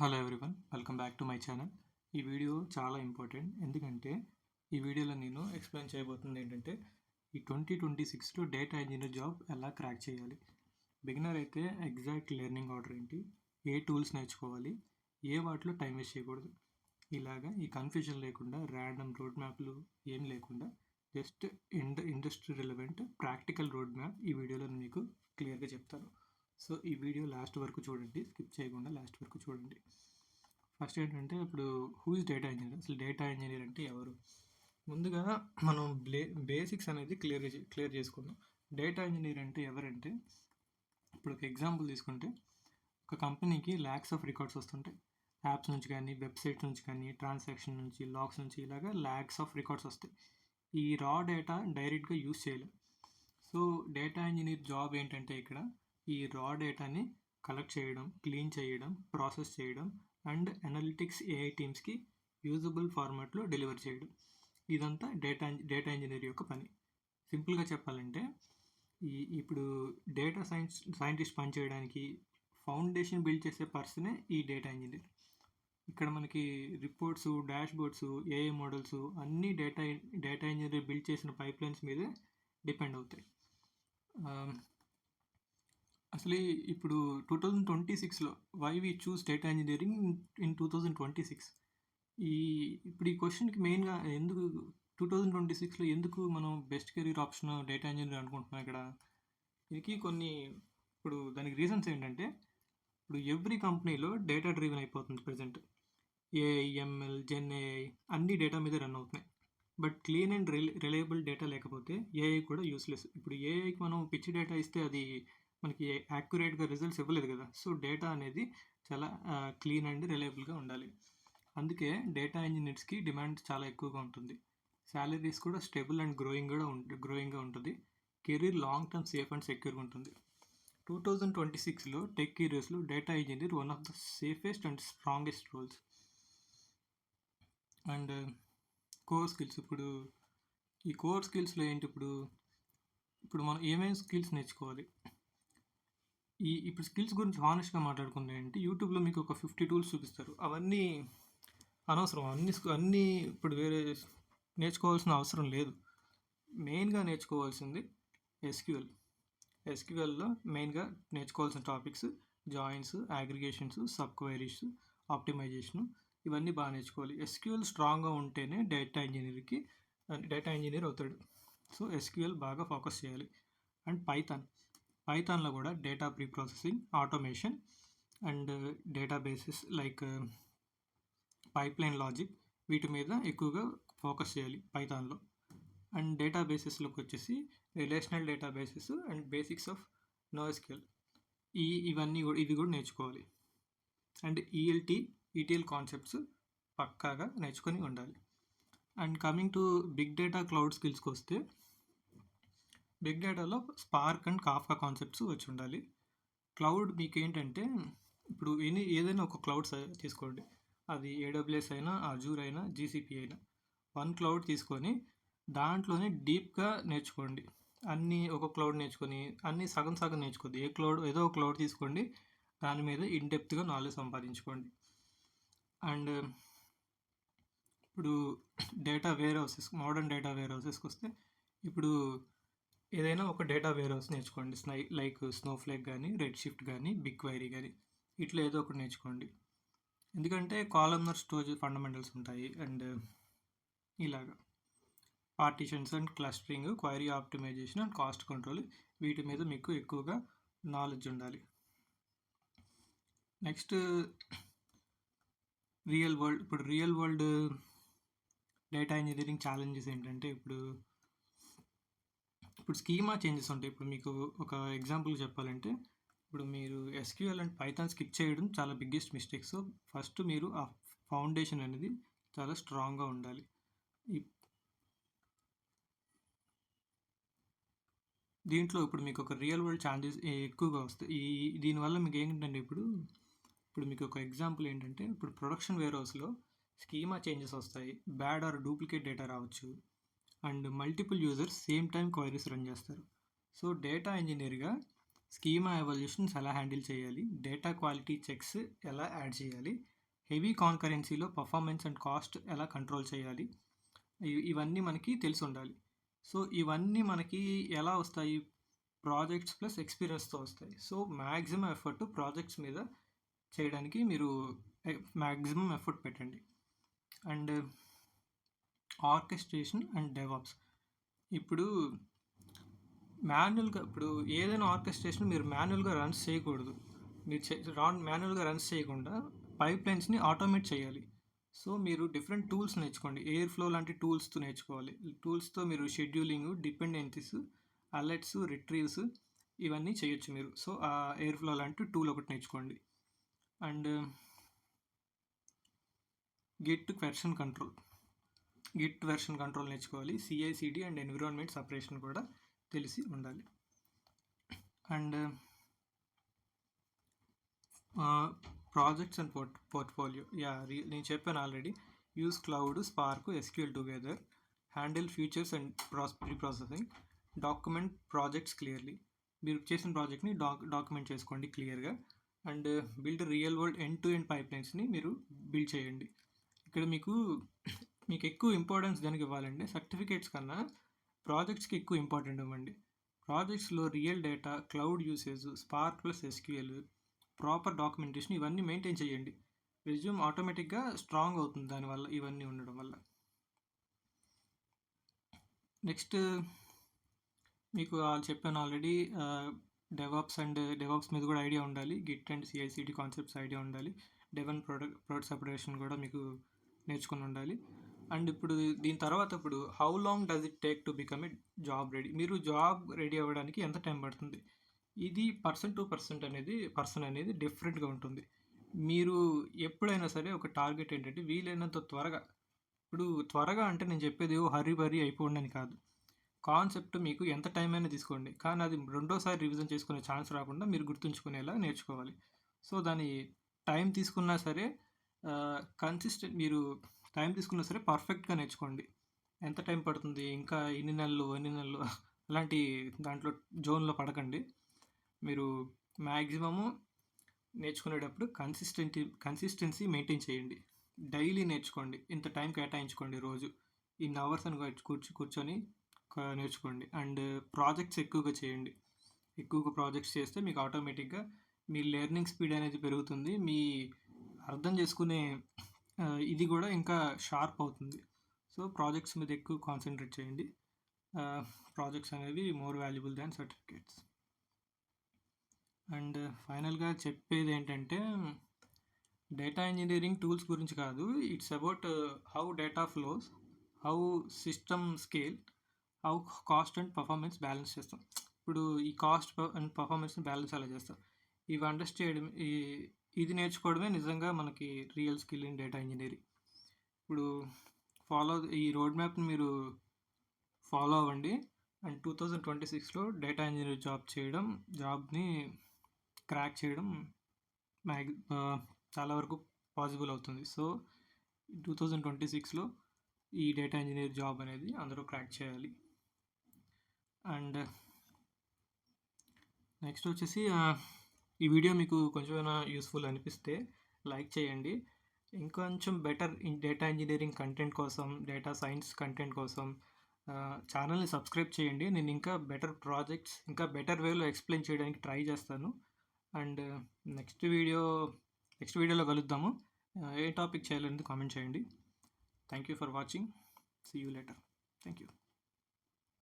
Hello everyone, welcome back to my channel. ఈ video చాలా important. ఎందుకంటే ఈ వీడియోలో నేను ఎక్స్ప్లెయిన్ చేయబోతుంది ఏంటంటే ఈ 2026లో డేటా ఇంజనీర్ జాబ్ ఎలా క్రాక్ చేయాలి. బిగినర్ అయితే ఎగ్జాక్ట్ లెర్నింగ్ ఆర్డర్ ఏంటి, ఏ టూల్స్ నేర్చుకోవాలి, ఏ వాటిలో టైం వేస్ట్ చేయకూడదు, ఇలాగా ఈ కన్ఫ్యూజన్ లేకుండా ర్యాండమ్ రోడ్ మ్యాప్లు ఏం లేకుండా just industry relevant practical road map ఈ వీడియోలో మీకు క్లియర్గా చెప్తాను. సో ఈ వీడియో లాస్ట్ వరకు చూడండి, స్కిప్ చేయకుండా లాస్ట్ వరకు చూడండి. ఫస్ట్ ఏంటంటే ఇప్పుడు హూ ఇస్ డేటా ఇంజనీర్, అసలు డేటా ఇంజనీర్ అంటే ఎవరు. ముందుగా మనం బేసిక్స్ అనేది క్లియర్ చేసుకుందాం. డేటా ఇంజనీర్ అంటే ఎవరంటే, ఇప్పుడు ఒక ఎగ్జాంపుల్ తీసుకుంటే ఒక కంపెనీకి ల్యాక్స్ ఆఫ్ రికార్డ్స్ వస్తుంటాయి. యాప్స్ నుంచి కానీ, వెబ్సైట్ నుంచి కానీ, ట్రాన్సాక్షన్ నుంచి, లాగ్స్ నుంచి, ఇలాగా ల్యాక్స్ ఆఫ్ రికార్డ్స్ వస్తాయి. ఈ రా డేటా డైరెక్ట్గా యూజ్ చేయలేం. సో డేటా ఇంజనీర్ జాబ్ ఏంటంటే ఇక్కడ ఈ రా డేటాని కలెక్ట్ చేయడం, క్లీన్ చేయడం, ప్రాసెస్ చేయడం అండ్ అనలిటిక్స్ ఏఐ టీమ్స్కి యూజబుల్ ఫార్మాట్లో డెలివర్ చేయడం. ఇదంతా డేటా ఇంజనీర్ యొక్క పని. సింపుల్గా చెప్పాలంటే ఇప్పుడు డేటా సైంటిస్ట్ పనిచేయడానికి ఫౌండేషన్ బిల్డ్ చేసే పర్సనే ఈ డేటా ఇంజనీర్. ఇక్కడ మనకి reports, dashboards, AI models అన్నీ డేటా ఇంజనీర్ బిల్డ్ చేసిన పైప్లైన్స్ మీదే డిపెండ్ అవుతాయి. అసలు ఇప్పుడు 2026లో why we choose data engineering in 2026, ఇప్పుడు ఈ క్వశ్చన్కి మెయిన్గా ఎందుకు 2026లో ఎందుకు మనం best career option data engineer అనుకుంటున్నాం. ఇక్కడ దీనికి కొన్ని ఇప్పుడు దానికి రీజన్స్ ఏంటంటే, ఇప్పుడు ఎవ్రీ కంపెనీలో డేటా డ్రివెన్ అయిపోతుంది present. AI, ML, gen AI అన్ని డేటా మీద రన్ అవుతున్నాయి. But clean and reliable data లేకపోతే ఏఐ కూడా యూస్లెస్. ఇప్పుడు ఏఐకి మనం పిచ్చి డేటా ఇస్తే అది మనకి యాక్యురేట్గా రిజల్ట్స్ ఇవ్వలేదు కదా. సో డేటా అనేది చాలా క్లీన్ అండ్ రిలయబుల్గా ఉండాలి. అందుకే డేటా ఇంజనీర్స్కి డిమాండ్ చాలా ఎక్కువగా ఉంటుంది. శాలరీస్ కూడా స్టేబుల్ అండ్ గ్రోయింగ్గా ఉంటుంది. Career long term safe and సెక్యూర్గా ఉంటుంది. 2026లో టెక్ కెరీర్స్లో data engineer one of the safest and strongest roles. And core skills, ఇప్పుడు ఈ కోర్ స్కిల్స్లో ఏంటి, ఇప్పుడు మనం ఏమేమి స్కిల్స్ నేర్చుకోవాలి. ఇప్పుడు స్కిల్స్ గురించి హానెస్ట్గా మాట్లాడుకుంటే ఏంటి, యూట్యూబ్లో మీకు ఒక 50 టూల్స్ చూపిస్తారు. అవన్నీ అనవసరం. అన్నీ ఇప్పుడు వేరే నేర్చుకోవాల్సిన అవసరం లేదు. మెయిన్గా నేర్చుకోవాల్సింది ఎస్క్యూఎల్లో మెయిన్గా నేర్చుకోవాల్సిన topics joins, aggregations, sub queries, ఆప్టిమైజేషను, ఇవన్నీ బాగా నేర్చుకోవాలి. ఎస్క్యూఎల్ స్ట్రాంగ్గా ఉంటేనే డేటా ఇంజనీర్ అవుతాడు. సో ఎస్క్యూఎల్ బాగా ఫోకస్ చేయాలి. అండ్ పైథాన్లో కూడా data pre processing, automation and databases like pipeline logic, వీటి మీద ఎక్కువగా ఫోకస్ చేయాలి పైథాన్లో. అండ్ డేటాబేసెస్లోకి వచ్చేసి relational databases and basics of NoSQL, ఇవి కూడా నేర్చుకోవాలి. అండ్ ETL కాన్సెప్ట్స్ పక్కాగా నేర్చుకొని ఉండాలి. And coming to big data cloud స్కిల్స్కి వస్తే, బిగ్ డేటాలో స్పార్క్ అండ్ కాఫ్కా కాన్సెప్ట్స్ వచ్చి ఉండాలి. క్లౌడ్ మీకు ఏంటంటే, ఇప్పుడు ఏదైనా ఒక క్లౌడ్ తీసుకోండి, అది AWS అయినా, అజూర్ అయినా, GCP అయినా, వన్ క్లౌడ్ తీసుకొని దాంట్లోనే డీప్గా నేర్చుకోండి. ఒక క్లౌడ్ నేర్చుకొని అన్నీ సగం నేర్చుకోండి. ఏదో ఒక క్లౌడ్ తీసుకోండి, దాని మీద ఇన్డెప్త్గా నాలెడ్జ్ సంపాదించుకోండి. అండ్ ఇప్పుడు మోడర్న్ డేటా వేర్ హౌసెస్కి వస్తే, ఇప్పుడు ఏదైనా ఒక డేటా వేర్ హౌస్ నేర్చుకోండి. లైక్ స్నోఫ్లేక్ కానీ, రెడ్ షిఫ్ట్ కానీ, బిగ్ క్వైరీ కానీ, ఇట్లా ఏదో ఒకటి నేర్చుకోండి. ఎందుకంటే కాలమ్నర్ స్టోరేజ్ ఫండమెంటల్స్ ఉంటాయి. అండ్ ఇలాగా partitions and clustering, query optimisation and cost control, వీటి మీద మీకు ఎక్కువగా నాలెడ్జ్ ఉండాలి. Next real world data engineering challenges ఏంటంటే, ఇప్పుడు స్కీమా చేంజెస్ ఉంటాయి. ఇప్పుడు మీకు ఒక ఎగ్జాంపుల్ చెప్పాలంటే, ఇప్పుడు మీరు SQL అండ్ పైథాన్ స్కిప్ చేయడం చాలా బిగ్గెస్ట్ మిస్టేక్. సో ఫస్ట్ మీరు ఆ ఫౌండేషన్ అనేది చాలా స్ట్రాంగ్గా ఉండాలి. దీంట్లో ఇప్పుడు మీకు ఒక రియల్ వరల్డ్ ఛాలెంజెస్ ఎక్కువగా వస్తాయి. దీనివల్ల మీకు ఏంటంటే, ఇప్పుడు మీకు ఒక ఎగ్జాంపుల్ ఏంటంటే, ఇప్పుడు ప్రొడక్షన్ వేర్ హౌస్లో స్కీమా చేంజెస్ వస్తాయి, బ్యాడ్ ఆర్ డూప్లికేట్ డేటా రావచ్చు, and multiple users same time queries run చేస్తారు. సో డేటా ఇంజనీర్గా స్కీమా ఎవల్యూషన్స్ ఎలా హ్యాండిల్ చేయాలి, డేటా క్వాలిటీ చెక్స్ ఎలా యాడ్ చేయాలి, హెవీ కాన్కరెన్సీలో పర్ఫార్మెన్స్ అండ్ కాస్ట్ ఎలా కంట్రోల్ చేయాలి, ఇవన్నీ మనకి తెలిసి ఉండాలి. సో ఇవన్నీ మనకి ఎలా వస్తాయి, ప్రాజెక్ట్స్ ప్లస్ ఎక్స్పీరియన్స్తో వస్తాయి. సో మ్యాక్సిమం ఎఫర్ట్ ప్రాజెక్ట్స్ మీద చేయడానికి మీరు మ్యాక్సిమం ఎఫర్ట్ పెట్టండి. And orchestration and DevOps. ఇప్పుడు ఏదైనా ఆర్కెస్ట్రేషన్ మీరు మాన్యువల్గా రన్స్ చేయకూడదు. మీరు మాన్యువల్గా రన్స్ చేయకుండా పైప్ లైన్స్ని ఆటోమేట్ చేయాలి. సో మీరు డిఫరెంట్ టూల్స్ నేర్చుకోండి. ఎయిర్ ఫ్లో లాంటి టూల్స్తో నేర్చుకోవాలి. టూల్స్తో మీరు షెడ్యూలింగ్, డిపెండెన్సీస్, అలర్ట్స్, రిట్రీవ్స్ ఇవన్నీ చేయొచ్చు మీరు. సో ఆ ఎయిర్ ఫ్లో లాంటి టూల్ ఒకటి నేర్చుకోండి. అండ్ గిట్ వెర్షన్ కంట్రోల్ నేర్చుకోవాలి. CI/CD అండ్ ఎన్విరాన్మెంట్ సపరేషన్ కూడా తెలిసి ఉండాలి. And projects and portfolio. నేను చెప్పాను already. Use cloud, Spark, SQL together, handle features and preprocessing, document projects clearly. మీరు చేసిన ప్రాజెక్ట్ని డాక్యుమెంట్ చేసుకోండి క్లియర్గా. And build real world end to end పైప్ లైన్స్ని మీరు బిల్డ్ చేయండి. ఇక్కడ మీకు ఎక్కువ ఇంపార్టెన్స్ దానికి ఇవ్వాలండి. సర్టిఫికేట్స్ కన్నా ప్రాజెక్ట్స్కి ఎక్కువ ఇంపార్టెంట్ ఇవ్వండి. ప్రాజెక్ట్స్లో real data, cloud usage, Spark plus SQL, proper documentation ఇవన్నీ మెయింటైన్ చేయండి. రెజ్యూమ్ ఆటోమేటిక్గా స్ట్రాంగ్ అవుతుంది దానివల్ల, ఇవన్నీ ఉండడం వల్ల. నెక్స్ట్ మీకు చెప్పాను ఆల్రెడీ, డెవాప్స్ మీద కూడా ఐడియా ఉండాలి. Git and CI/CD concepts idea ఉండాలి. డెవన్ ప్రొడక్ట్ సెపరేషన్ కూడా మీకు నేర్చుకుని ఉండాలి. అండ్ ఇప్పుడు దీని తర్వాత how long does it take to become a job ready. మీరు జాబ్ రెడీ అవ్వడానికి ఎంత టైం పడుతుంది, ఇది పర్సన్ టు పర్సన్ అనేది డిఫరెంట్గా ఉంటుంది. మీరు ఎప్పుడైనా సరే ఒక టార్గెట్ ఏంటంటే వీలైనంత త్వరగా అంటే నేను చెప్పేది హరీ అయిపోండి అని కాదు. కాన్సెప్ట్ మీకు ఎంత టైం అయినా తీసుకోండి, కానీ అది రెండోసారి రివిజన్ చేసుకునే ఛాన్స్ రాకుండా మీరు గుర్తుంచుకునేలా నేర్చుకోవాలి. సో దాని టైం తీసుకున్నా సరే మీరు టైం తీసుకున్నా సరే పర్ఫెక్ట్గా నేర్చుకోండి. ఎంత టైం పడుతుంది, ఇంకా ఎన్ని నెలలు అలాంటి దాంట్లో జోన్లో పడకండి. మీరు మ్యాక్సిమము నేర్చుకునేటప్పుడు కన్సిస్టెన్సీ మెయింటైన్ చేయండి. డైలీ నేర్చుకోండి. ఇంత టైం కేటాయించుకోండి. రోజు ఇన్ని అవర్స్ అని కూర్చొని నేర్చుకోండి. అండ్ ప్రాజెక్ట్స్ ఎక్కువగా చేయండి. ఎక్కువగా ప్రాజెక్ట్స్ చేస్తే మీకు ఆటోమేటిక్గా మీ లెర్నింగ్ స్పీడ్ అనేది పెరుగుతుంది. మీ అర్థం చేసుకునే ఇది కూడా ఇంకా షార్ప్ అవుతుంది. సో ప్రాజెక్ట్స్ మీద ఎక్కువ కాన్సన్ట్రేట్ చేయండి. ప్రాజెక్ట్స్ అనేవి more valuable than certificates. And ఫైనల్గా చెప్పేది ఏంటంటే, డేటా ఇంజనీరింగ్ టూల్స్ గురించి కాదు, it's about how data flows, how system scale, how cost and performance balance చేస్తాం. ఇప్పుడు ఈ కాస్ట్ అండ్ పర్ఫార్మెన్స్ని బ్యాలెన్స్ ఎలా చేస్తాం, ఇవి అండర్స్టాండ్ ఇది నేర్చుకోవడమే నిజంగా మనకి real skill in data engineering. ఇప్పుడు ఈ రోడ్ మ్యాప్ని మీరు ఫాలో అవ్వండి. అండ్ 2026లో డేటా ఇంజనీర్ జాబ్ని క్రాక్ చేయడం చాలా వరకు పాసిబుల్ అవుతుంది. సో 2026లో ఈ డేటా ఇంజనీర్ జాబ్ అనేది అందరూ క్రాక్ చేయాలి. అండ్ నెక్స్ట్ వచ్చేసి, ఈ వీడియో మీకు కొంచెమైనా యూస్ఫుల్ అనిపిస్తే లైక్ చేయండి. ఇంకొంచెం బెటర్ డేటా ఇంజనీరింగ్ కంటెంట్ కోసం, డేటా సైన్స్ కంటెంట్ కోసం ఛానల్ని సబ్స్క్రైబ్ చేయండి. నేను ఇంకా బెటర్ ప్రాజెక్ట్స్, ఇంకా బెటర్ వేలో ఎక్స్ప్లెయిన్ చేయడానికి ట్రై చేస్తాను. అండ్ నెక్స్ట్ వీడియోలో కలుద్దాము. ఏ టాపిక్ చేయాలనేది కామెంట్ చేయండి. Thank you for watching. See you later. Thank you.